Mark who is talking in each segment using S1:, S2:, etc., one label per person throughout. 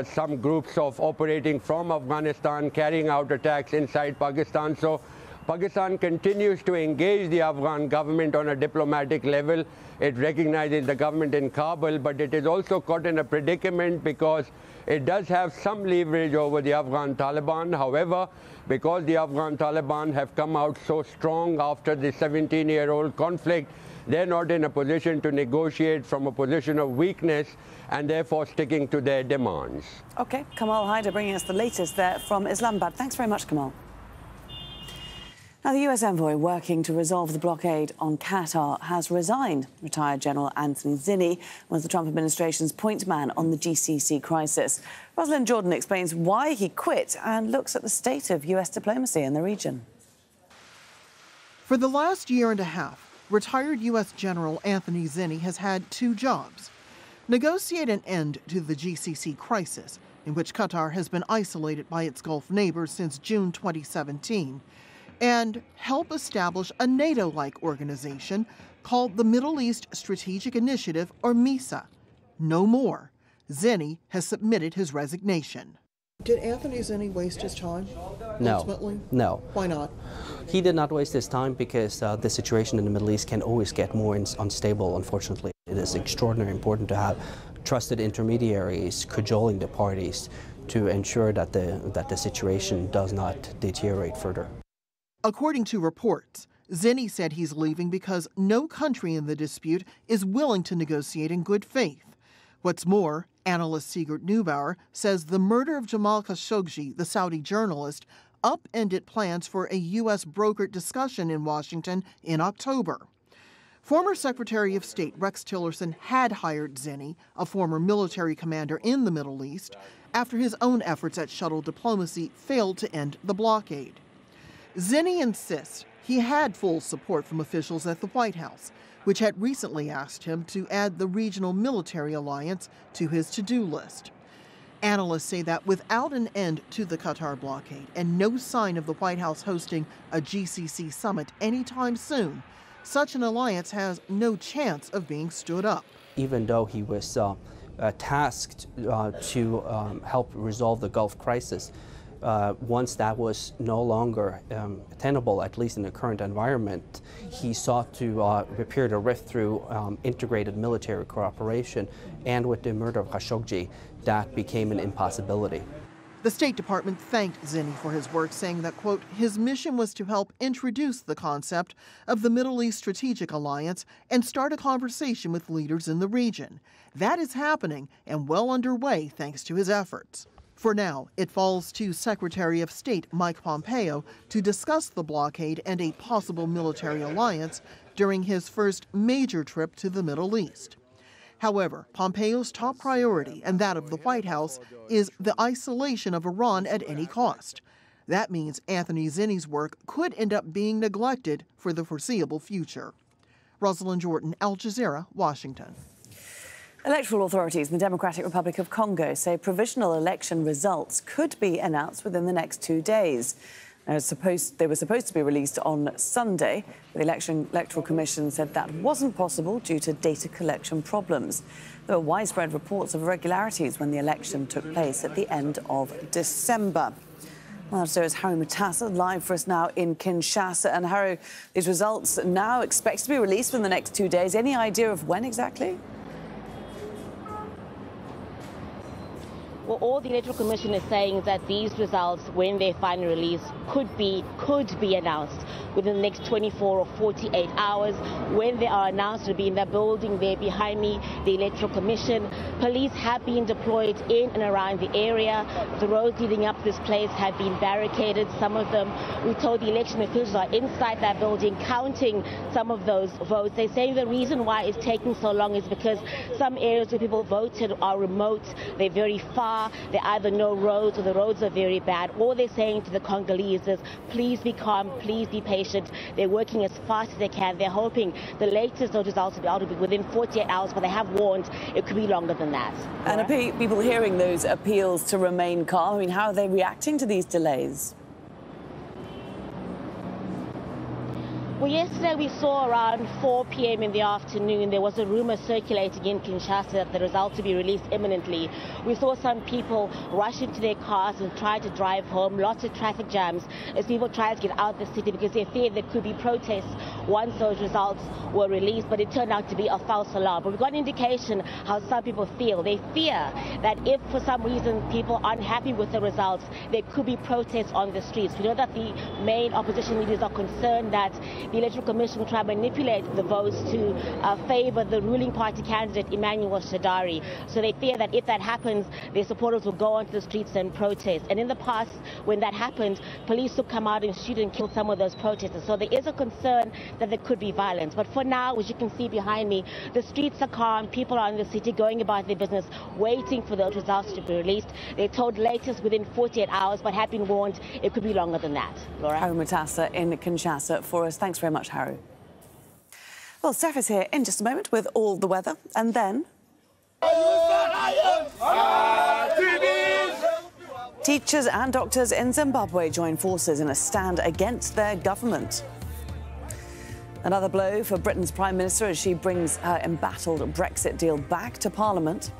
S1: some groups of operating from Afghanistan, carrying out attacks inside Pakistan. So Pakistan continues to engage the Afghan government on a diplomatic level. It recognizes the government in Kabul, but it is also caught in a predicament because it does have some leverage over the Afghan Taliban. However, because the Afghan Taliban have come out so strong after the 17-year-old conflict, they're not in a position to negotiate from a position of weakness and therefore sticking to their demands.
S2: OK, Kamal Haider bringing us the latest there from Islamabad. Thanks very much, Kamal. Now, the US envoy working to resolve the blockade on Qatar has resigned. Retired General Anthony Zinni was the Trump administration's point man on the GCC crisis. Rosalind Jordan explains why he quit and looks at the state of US diplomacy in the region.
S3: For the last year and a half, retired U.S. General Anthony Zinni has had two jobs: negotiate an end to the GCC crisis, in which Qatar has been isolated by its Gulf neighbors since June 2017, and help establish a NATO-like organization called the Middle East Strategic Initiative, or MISA. No more. Zinni has submitted his resignation. Did Anthony Zinni waste his time, ultimately?
S4: No.
S3: Why not?
S4: He did not waste his time because the situation in the Middle East can always get more unstable, unfortunately. It is extraordinarily important to have trusted intermediaries cajoling the parties to ensure that the situation does not deteriorate further.
S3: According to reports, Zinni said he's leaving because no country in the dispute is willing to negotiate in good faith. What's more, analyst Sigurd Neubauer says the murder of Jamal Khashoggi, the Saudi journalist, upended plans for a U.S. brokered discussion in Washington in October. Former Secretary of State Rex Tillerson had hired Zinni, a former military commander in the Middle East, after his own efforts at shuttle diplomacy failed to end the blockade. Zinni insists he had full support from officials at the White House, which had recently asked him to add the regional military alliance to his to-do list. Analysts say that without an end to the Qatar blockade and no sign of the White House hosting a GCC summit anytime soon, such an alliance has no chance of being stood up.
S4: Even though he was tasked to help resolve the Gulf crisis, once that was no longer tenable, at least in the current environment, he sought to repair the rift through integrated military cooperation, and with the murder of Khashoggi, that became an impossibility.
S3: The State Department thanked Zinni for his work, saying that, quote, his mission was to help introduce the concept of the Middle East Strategic Alliance and start a conversation with leaders in the region. That is happening and well underway thanks to his efforts. For now, it falls to Secretary of State Mike Pompeo to discuss the blockade and a possible military alliance during his first major trip to the Middle East. However, Pompeo's top priority, and that of the White House, is the isolation of Iran at any cost. That means Anthony Zinni's work could end up being neglected for the foreseeable future. Rosalind Jordan, Al Jazeera, Washington.
S2: Electoral authorities in the Democratic Republic of Congo say provisional election results could be announced within the next 2 days. They were supposed to be released on Sunday. The Electoral Commission said that wasn't possible due to data collection problems. There were widespread reports of irregularities when the election took place at the end of December. Well, so is Harry Mutasa live for us now in Kinshasa. And Harry, these results now expected to be released within the next 2 days. Any idea of when exactly?
S5: Well, all the Electoral Commission is saying is that these results, when they're finally released, could be announced within the next 24 or 48 hours. When they are announced, it'll be in the building there behind me, the Electoral Commission. Police have been deployed in and around the area. The roads leading up to this place have been barricaded. Some of them, we told the election officials, are inside that building counting some of those votes. They're saying the reason why it's taking so long is because some areas where people voted are remote, they're very far. There are either no roads or the roads are very bad. All they're saying to the Congolese is, please be calm, please be patient. They're working as fast as they can. They're hoping the latest results will be out of it within 48 hours, but they have warned it could be longer than that.
S2: And are people hearing those appeals to remain calm? I mean, how are they reacting to these delays?
S5: Well, yesterday we saw around 4 p.m. in the afternoon, there was a rumor circulating in Kinshasa that the results to be released imminently. We saw some people rush into their cars and try to drive home. Lots of traffic jams as people try to get out of the city because they feared there could be protests once those results were released, but it turned out to be a false alarm. But we've got an indication how some people feel. They fear that if for some reason people aren't happy with the results, there could be protests on the streets. We know that the main opposition leaders are concerned that the Electoral Commission will try to manipulate the votes to favor the ruling party candidate, Emmanuel Shadari. So they fear that if that happens, their supporters will go onto the streets and protest. And in the past, when that happened, police will come out and shoot and kill some of those protesters. So there is a concern that there could be violence. But for now, as you can see behind me, the streets are calm. People are in the city going about their business, waiting for those results to be released. They're told latest within 48 hours, but have been warned it could be longer than that. Laura?
S2: Haru Mutasa in Kinshasa for us. Thanks very much, Haru. Well, Steph is here in just a moment with all the weather, and then teachers and doctors in Zimbabwe join forces in a stand against their government. Another blow for Britain's Prime Minister as she brings her embattled Brexit deal back to Parliament.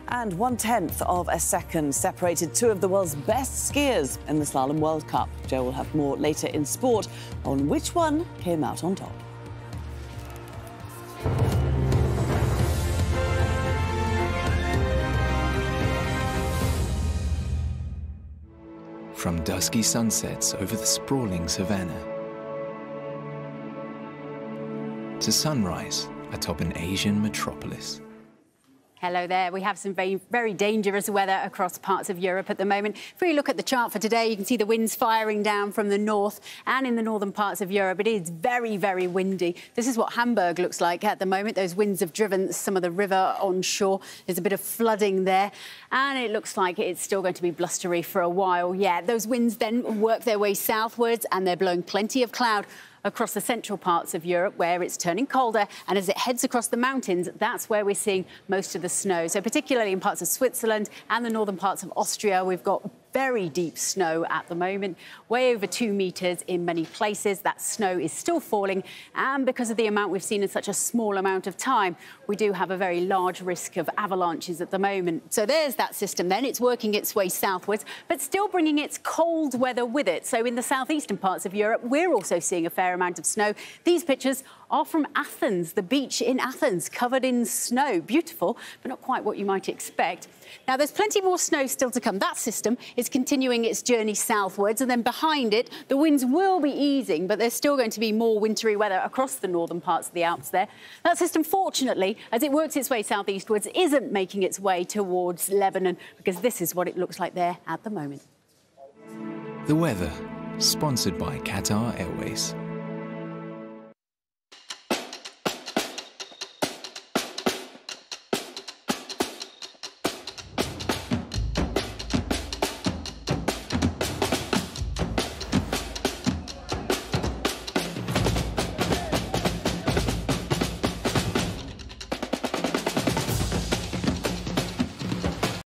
S2: And 1/10 of a second separated two of the world's best skiers in the Slalom World Cup. Joe will have more later in sport on which one came out on top.
S6: From dusky sunsets over the sprawling savannah to sunrise atop an Asian metropolis.
S7: Hello there. We have some very dangerous weather across parts of Europe at the moment. If we look at the chart for today, you can see the winds firing down from the north, and in the northern parts of Europe, it is very, very windy. This is what Hamburg looks like at the moment. Those winds have driven some of the river on shore. There's a bit of flooding there, and it looks like it's still going to be blustery for a while. Yeah, those winds then work their way southwards, and they're blowing plenty of cloud across the central parts of Europe, where it's turning colder, and as it heads across the mountains, that's where we're seeing most of the snow. So particularly in parts of Switzerland and the northern parts of Austria, we've got very deep snow at the moment, way over 2 metres in many places. That snow is still falling, and because of the amount we've seen in such a small amount of time, we do have a very large risk of avalanches at the moment. So there's that system then. It's working its way southwards, but still bringing its cold weather with it. So in the southeastern parts of Europe, we're also seeing a fair amount of snow. These pictures are from Athens, the beach in Athens, covered in snow. Beautiful, but not quite what you might expect. Now, there's plenty more snow still to come. That system is continuing its journey southwards, and then behind it, the winds will be easing, but there's still going to be more wintry weather across the northern parts of the Alps there. That system, fortunately, as it works its way southeastwards, isn't making its way towards Lebanon, because this is what it looks like there at the moment.
S6: The weather, sponsored by Qatar Airways.